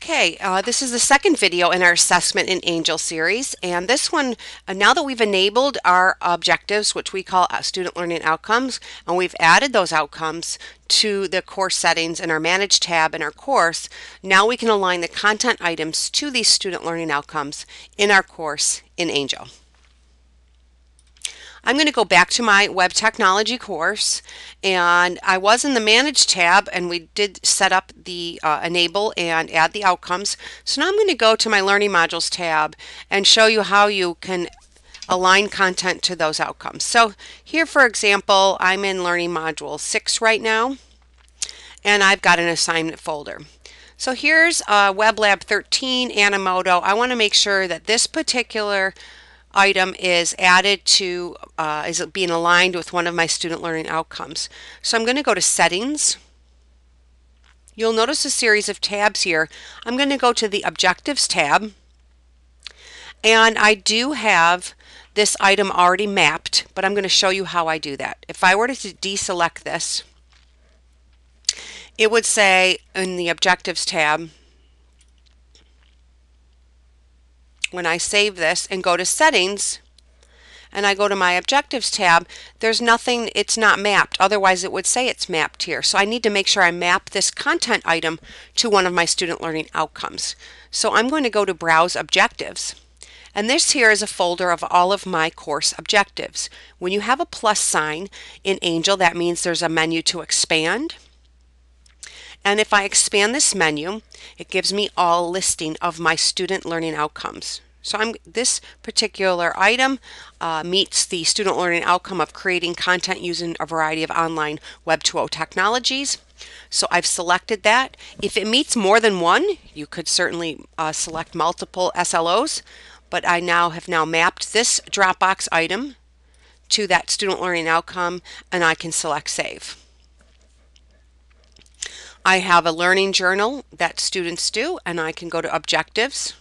Okay, this is the second video in our Assessment in Angel series, and this one, now that we've enabled our objectives, which we call student learning outcomes, and we've added those outcomes to the course settings in our Manage tab in our course, now we can align the content items to these student learning outcomes in our course in Angel. I'm going to go back to my web technology course, and I was in the Manage tab and we did set up the enable and add the outcomes. So now I'm going to go to my Learning Modules tab and show you how you can align content to those outcomes. So here, for example, I'm in Learning Module 6 right now, and I've got an assignment folder. So here's Web Lab 13, Animoto. I want to make sure that this particular item is added to, is being aligned with one of my student learning outcomes. So I'm going to go to Settings. You'll notice a series of tabs here. I'm going to go to the Objectives tab, and I do have this item already mapped, but I'm going to show you how I do that. If I were to deselect this, it would say in the Objectives tab, when I save this and go to Settings and I go to my Objectives tab, there's nothing, it's not mapped. Otherwise it would say it's mapped here. So I need to make sure I map this content item to one of my student learning outcomes. So I'm going to go to Browse Objectives. And this here is a folder of all of my course objectives. When you have a plus sign in Angel, that means there's a menu to expand. And if I expand this menu, it gives me all listing of my student learning outcomes. So this particular item meets the student learning outcome of creating content using a variety of online Web 2.0 technologies. So I've selected that. If it meets more than one, you could certainly select multiple SLOs, but I have now mapped this Dropbox item to that student learning outcome, and I can select Save. I have a learning journal that students do, and I can go to Objectives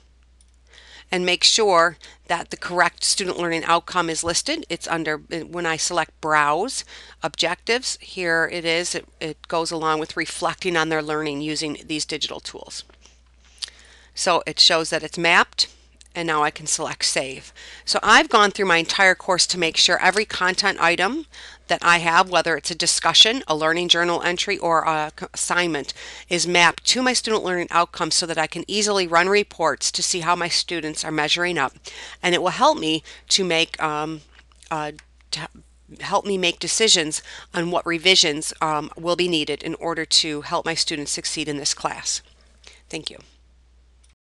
and make sure that the correct student learning outcome is listed. It's under, when I select Browse Objectives, here it is. It goes along with reflecting on their learning using these digital tools. So it shows that it's mapped, and now I can select Save. So I've gone through my entire course to make sure every content item that I have, whether it's a discussion, a learning journal entry, or an assignment, is mapped to my student learning outcomes so that I can easily run reports to see how my students are measuring up. And it will help me to make decisions on what revisions will be needed in order to help my students succeed in this class. Thank you.